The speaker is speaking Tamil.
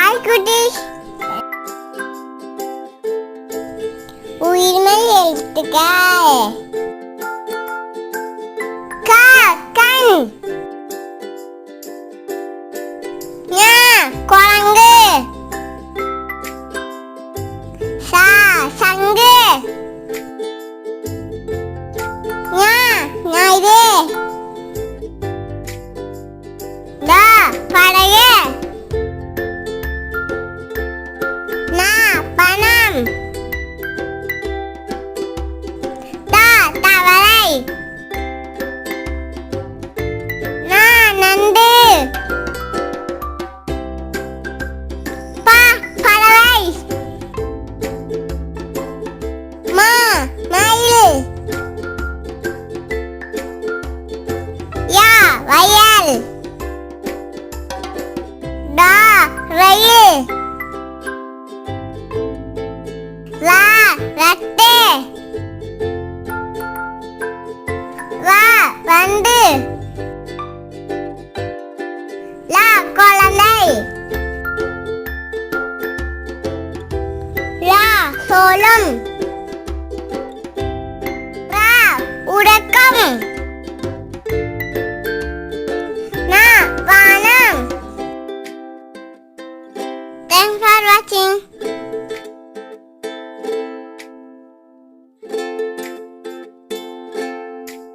ஹாய் குட்டீஸ். உயிர்மெய் எழுத்துக்கள். க கண். ஞ குரங்கு. ச சங்கு. ஞ ஞாயிறு. ட படகு. ந பணம். த தவளை. ந நண்டு. ப பறவை. ம மயில். ய வயல். ட ரயில். ர ரட்டு. வ வண்டு. ல குழந்தை. ர சோளம். ர உறக்கம்.